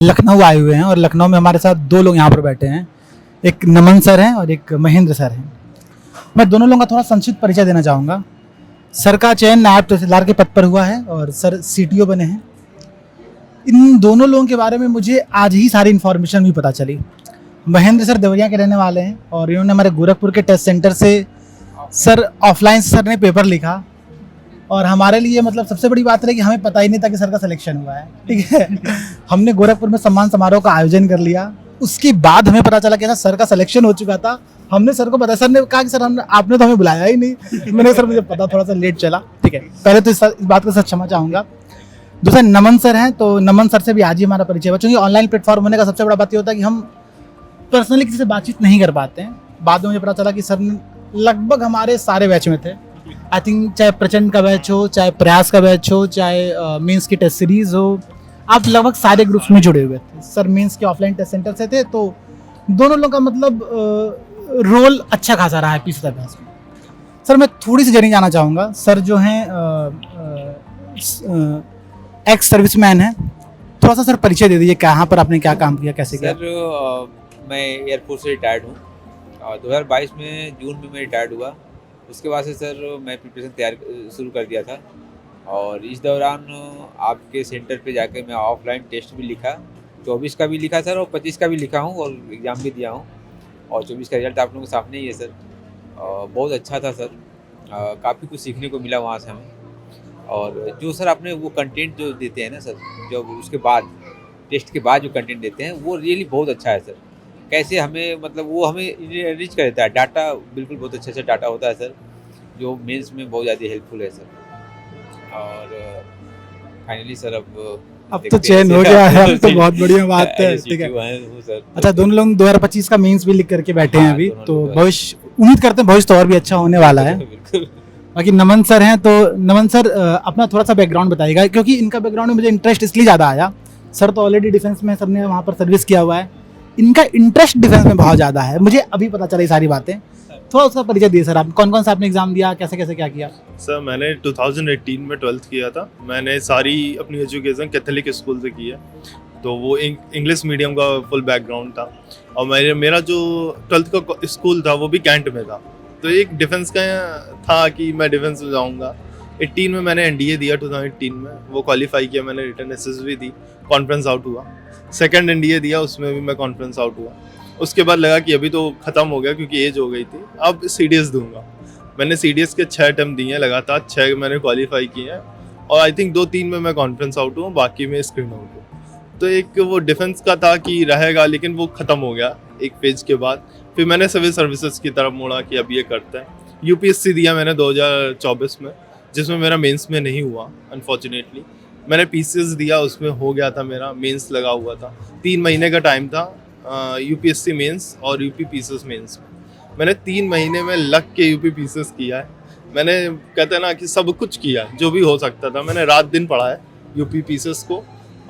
लखनऊ आए हुए हैं और लखनऊ में हमारे साथ दो लोग यहाँ पर बैठे हैं। एक नमन सर हैं और एक महेंद्र सर हैं। मैं दोनों लोगों का थोड़ा संक्षिप्त परिचय देना चाहूँगा। सर का चयन नायब तहसीलदार के पद पर हुआ है और सर सीटीओ बने हैं। इन दोनों लोगों के बारे में मुझे आज ही सारी इन्फॉर्मेशन भी पता चली। महेंद्र सर देवरिया के रहने वाले हैं और इन्होंने हमारे गोरखपुर के टेस्ट सेंटर से सर ऑफलाइन सर ने पेपर लिखा और हमारे लिए मतलब सबसे बड़ी बात है कि हमें पता ही नहीं था कि सर का सिलेक्शन हुआ है। ठीक है, हमने गोरखपुर में सम्मान समारोह का आयोजन कर लिया। उसके बाद हमें पता चला कि सर का सिलेक्शन हो चुका था। हमने सर को बताया, सर ने कहा कि सर आपने तो हमें बुलाया ही नहीं। मैंने सर मुझे पता, थोड़ा सा लेट चला। ठीक है, पहले तो इस बात का सर क्षमा चाहूँगा। दूसरा नमन सर हैं, तो नमन सर से भी आज ही हमारा परिचय हुआ। चूँकि ऑनलाइन प्लेटफॉर्म होने का सबसे बड़ा बात ये होता है कि हम पर्सनली किसी से बातचीत नहीं कर पाते हैं। बाद में मुझे पता चला कि सर लगभग हमारे सारे बैच में थे। आई थिंक चाहे प्रचंड का बैच हो, चाहे प्रयास का बैच हो, चाहे मेंस की टेस्ट सीरीज हो, आप लगभग सारे ग्रुप्स में जुड़े हुए थे। सर मेंस के ऑफलाइन टेस्ट सेंटर से थे, तो दोनों लोगों का मतलब रोल अच्छा खासा रहा है पीछे अभ्यास में। सर मैं थोड़ी सी जर्नी जाना चाहूँगा। सर जो हैं एक्स सर्विसमैन हैं, थोड़ा सा सर परिचय दे दीजिए, कहाँ पर आपने क्या काम किया, कैसे किया? सर मैं एयरफोर्स से रिटायर्ड हूँ और 2022 में जून में मैं रिटायर्ड हुआ। उसके बाद से सर मैं प्रिपरेशन तैयार शुरू कर दिया था और इस दौरान आपके सेंटर पे जाकर मैं ऑफलाइन टेस्ट भी लिखा, 24 का भी लिखा सर और 25 का भी लिखा हूँ और एग्ज़ाम भी दिया हूँ और 24 का रिजल्ट आप लोगों के सामने ही है सर। बहुत अच्छा था सर, काफ़ी कुछ सीखने को मिला वहाँ से हमें। और जो सर आपने वो कंटेंट जो देते हैं ना सर, जो उसके बाद टेस्ट के बाद जो कंटेंट देते हैं वो रियली बहुत अच्छा है सर। कैसे हमें मतलब वो हमें रिच कर देता है, डाटा बिल्कुल बहुत अच्छा डाटा होता है सर, जो मेंस में बहुत ज़्यादा हेल्पफुल है सर। और फाइनली सर अब तो चयन हो गया है, अब तो बहुत बढ़िया बात है। ठीक है सर। अच्छा, दोनों लोग 2025 का मेंस भी लिख करके बैठे हैं अभी, तो भविष्य उम्मीद करते हैं भविष्य तो और भी अच्छा होने वाला है। बाकी नमन सर हैं, तो नमन सर अपना थोड़ा सा बैकग्राउंड बताइएगा, क्योंकि इनका बैकग्राउंड में मुझे इंटरेस्ट इसलिए ज़्यादा आया। सर तो ऑलरेडी डिफेंस में, सर ने वहाँ पर सर्विस किया हुआ है। इनका इंटरेस्ट डिफेंस में बहुत ज़्यादा है, मुझे अभी पता चला ये सारी बातें। थोड़ा उसका परिचय दिए सर, आप कौन कौन सा आपने एग्जाम दिया, कैसे कैसे क्या किया? सर मैंने 2018 में 12th किया था। मैंने सारी अपनी एजुकेशन कैथोलिक स्कूल से की है, तो वो इंग्लिश मीडियम का फुल बैकग्राउंड था। और मेरा जो 12th का स्कूल था वो भी कैंट में था, तो एक डिफेंस का था कि मैं डिफेंस में जाऊँगा। 18 में मैंने एनडीए दिया, 2018 में वो क्वालिफाई किया मैंने, रिटर्न एसएसबी दी, कॉन्फ्रेंस आउट हुआ। सेकंड एनडीए दिया, उसमें भी मैं कॉन्फ्रेंस आउट हुआ। उसके बाद लगा कि अभी तो ख़त्म हो गया क्योंकि एज हो गई थी, अब सीडीएस दूंगा। मैंने सीडीएस के 6 अटेम्प्ट दिए हैं लगातार, 6 मैंने क्वालिफाई किए हैं और आई थिंक 2-3 में मैं कॉन्फ्रेंस आउट हूँ, बाकी में स्क्रीन आउट हूँ। तो एक वो डिफेंस का था कि रहेगा, लेकिन वो ख़त्म हो गया एक पेज के बाद। फिर मैंने सिविल सर्विसेज की तरफ मुड़ा कि अब ये करते हैं। यूपीएससी दिया मैंने 2024 में, जिसमें मेरा मेंस में नहीं हुआ अनफॉर्चुनेटली। मैंने पीसीएस दिया, उसमें हो गया था, मेरा मेंस लगा हुआ था। 3 महीने का टाइम था यूपीएससी मेंस और यूपी पीसीएस मेंस में। मैंने 3 महीने में लग के यूपी पीसीएस किया है। मैंने कहते हैं ना कि सब कुछ किया जो भी हो सकता था। मैंने रात दिन पढ़ा है यूपी पीसीएस को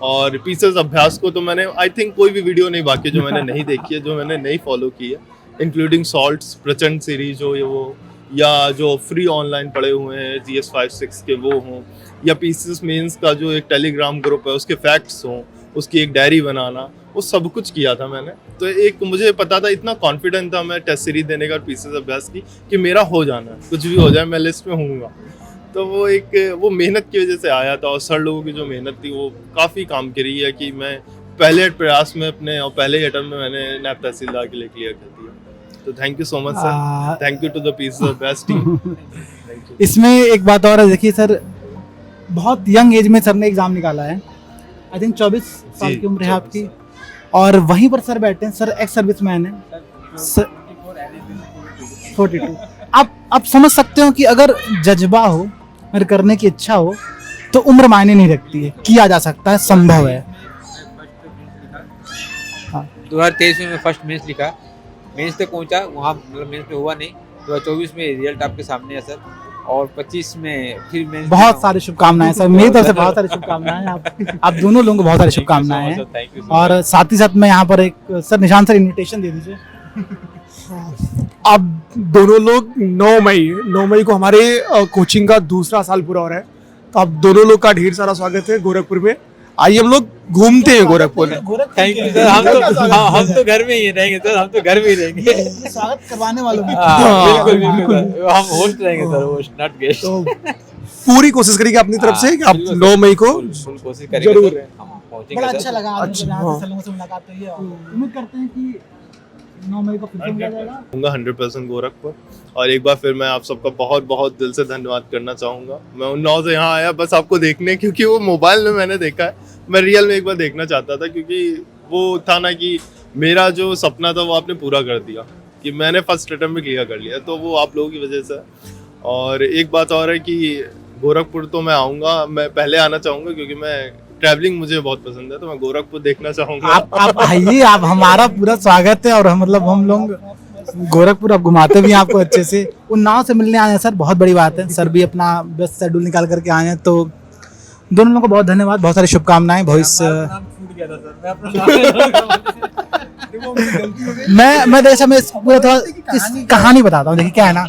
और पीसीएस अभ्यास को। तो मैंने आई थिंक कोई भी वीडियो नहीं बाकी जो मैंने नहीं देखी है, जो मैंने नहीं फॉलो की है, इंक्लूडिंग सॉल्ट्स, प्रचंड सीरीज हो वो, या जो फ्री ऑनलाइन पढ़े हुए हैं GS 5-6 के वो हों, या पीसीएस मेंस का जो एक टेलीग्राम ग्रुप है उसके फैक्ट्स हों, उसकी एक डायरी बनाना, वो सब कुछ किया था मैंने। तो एक मुझे पता था, इतना कॉन्फिडेंट था मैं टेस्ट सीरीज देने का और पीसीएस अभ्यास की कि मेरा हो जाना है, कुछ भी हो जाए मैं लिस्ट में हूँगा। तो वो मेहनत की वजह से आया था और सर लोगों की जो मेहनत थी वो काफ़ी काम की रही है कि मैं पहले प्रयास में अपने और पहले अटेम्प्ट में मैंने नायब तहसीलदार के लिए क्लियर कर दिया। तो thank you so much sir, thank you to the PCS Abhyas team. इसमें एक बात और है, देखिए सर बहुत यंग एज में सर ने एग्जाम निकाला है। आई थिंक 24 साल की उम्र है आपकी, और वहीं पर सर बैठे हैं। सर एक्स सर्विसमैन है, 42। आप समझ सकते हो कि अगर जज्बा हो, अगर करने की इच्छा हो, तो उम्र मायने नहीं रखती है, किया जा सकता है, संभव है। 2023 में मैं फर्स्ट मेंस लिखा, मेंस तक पहुंचा, वहाँ मतलब मेंस में हुआ नहीं। 2024 में रिजल्ट आपके सामने है सर, और 25 में फिर मेंस। बहुत सारी शुभकामनाएं सर, मेरी तरफ से बहुत सारी शुभकामनाएं। आप दोनों लोगों को बहुत सारी शुभकामनाएं हैं। और साथ ही साथ मैं यहाँ पर एक सर निशान सर इन्विटेशन दे दीजिए। आप दोनों लोग 9 मई को हमारे कोचिंग का दूसरा साल पूरा हो रहा है, तो आप दोनों लोग का ढेर सारा स्वागत है गोरखपुर में। आइए हम लोग घूमते हैं गोरखपुर। Thank you sir. हम तो घर में ही रहेंगे सर, हम तो घर में ही रहेंगे। स्वागत करवाने वालों की बिल्कुल बिल्कुल सर, हम होस्ट रहेंगे सर, होस्ट नॉट गेस्ट। तो पूरी कोशिश करेंगे अपनी तरफ से कि आप 9 मई को फुल कोशिश करेंगे जरूर। सर, हम पहुंचेंगे बड़ा सर। अच्छा लगा आज अच्छा, यहाँ हाँ। से लोगों से मुलाकात हुई है। उम्मीद करते हैं कि 9 मई को फिर से मिला जाएगा। रहूंगा 100% गोरखपुर। और एक बार फिर मैं आप सबका बहुत बहुत दिल से धन्यवाद करना चाहूँगा। मैं उन्नाव से यहाँ आया बस आपको देखने, क्योंकि वो मोबाइल में मैंने देखा है, मैं रियल में एक बार देखना चाहता था, क्योंकि वो था ना कि मेरा जो सपना था वो आपने पूरा कर दिया, कि मैंने फर्स्ट अटेम्प्ट में क्लियर कर लिया, तो वो आप लोगों की वजह से है। और एक बात और है कि गोरखपुर तो मैं आऊँगा, मैं पहले आना चाहूँगा क्योंकि मैं ट्रैवलिंग मुझे बहुत पसंद है, तो मैं गोरखपुर देखना चाहूँगा। आप आइए, आप हमारा पूरा स्वागत है। और हम लोग गोरखपुर आप घुमाते भी हैं आपको अच्छे से। उन्नाव से मिलने आए हैं सर, बहुत बड़ी बात है। सर भी अपना व्यस्त शेड्यूल निकाल करके आए हैं, तो दोनों लोगों को बहुत धन्यवाद, बहुत सारी शुभकामनाएं भविष्य। मैं देखिए, मैं पूरा थोड़ा इस कहानी बताता हूँ। देखिए क्या है ना,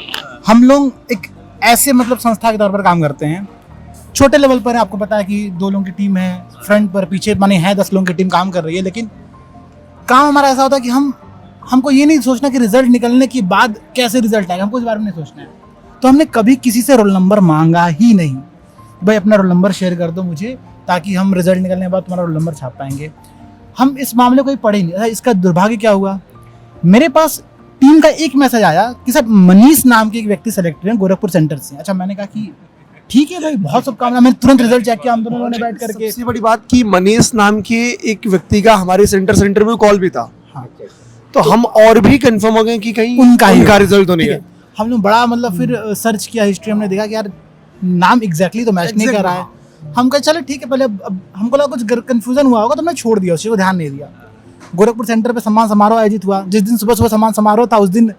हम लोग एक ऐसे मतलब संस्था के तौर पर काम करते हैं, छोटे लेवल पर है। आपको पता है कि 2 लोगों की टीम है, फ्रंट पर पीछे माने है 10 लोगों की टीम काम कर रही है। लेकिन काम हमारा ऐसा होता है कि हमको ये नहीं सोचना कि रिजल्ट निकलने के बाद कैसे रिजल्ट आएगा, हमको इस बारे में नहीं सोचना है। तो हमने कभी किसी से रोल नंबर मांगा ही नहीं। भाई अपना रोल नंबर शेयर कर दो मुझे, ताकि हम रिजल्ट निकलने के बाद तुम्हारा रोल नंबर छाप पाएंगे। हम इस मामले को ही पढ़े नहीं। इसका दुर्भाग्य क्या हुआ, मेरे पास टीम का एक मैसेज आया कि सर मनीष नाम के एक व्यक्ति सेलेक्ट हुए हैं गोरखपुर सेंटर से। अच्छा, मैंने कहा कि ठीक है भाई, बहुत शुभकामनाएं। मैंने तुरंत रिजल्ट चेक किया, हम दोनों ने बैठ करके। सबसे बड़ी बात कि मनीष नाम के एक व्यक्ति का हमारे सेंटर में कॉल भी था। हाँ, तो हम और भी कंफर्म हो गए कि कहीं उनका रिजल्ट तो नहीं ठीक है। हम लोग बड़ा मतलब फिर सर्च किया, हिस्ट्री हमने देखा कि यार नाम एग्जैक्टली तो मैच नहीं कर रहा है। हम कहे चलो ठीक है, पहले अब हमको लगा कुछ कंफ्यूजन हुआ होगा, तो हमने छोड़ दिया, उस चीज़ को ध्यान नहीं दिया। गोरखपुर सेंटर पे सम्मान समारोह आयोजित हुआ। जिस दिन सुबह सम्मान समारोह था, उस दिन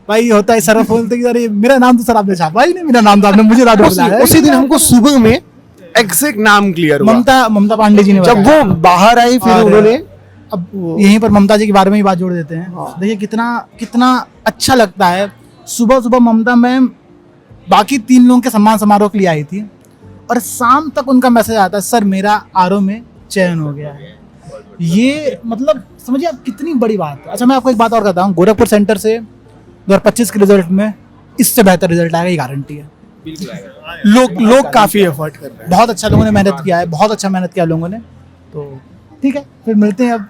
भाई होता है सर बोलते कि अरे मेरा नाम तो सर आपने छापा ही नहीं, मेरा नाम तो आपने मुझे रात बुलाया। उसी दिन हमको सुबह में एग्जैक्ट नाम क्लियर हुआ। ममता पांडे जी ने जब बताया। वो बाहर आई फिर और उन्होंने अब यहीं पर ममता जी के बारे में ही बात जोड़ देते हैं। देखिए कितना अच्छा लगता है। सुबह सुबह ममता मैम बाकी 3 लोगों के सम्मान समारोह के लिए आई थी, और शाम तक उनका मैसेज आता है सर मेरा आरओ में चयन हो गया है। ये मतलब समझिए आप कितनी बड़ी बात है। अच्छा, मैं आपको एक बात और कहता हूँ, गोरखपुर सेंटर से 2025 के रिजल्ट में इससे बेहतर रिजल्ट आएगा, ये गारंटी है। बिल्कुल आएगा। लोग काफी एफर्ट कर रहे हैं। बहुत अच्छा लोगों ने मेहनत किया है, बहुत अच्छा मेहनत किया लोगों ने। तो ठीक है, फिर मिलते हैं अब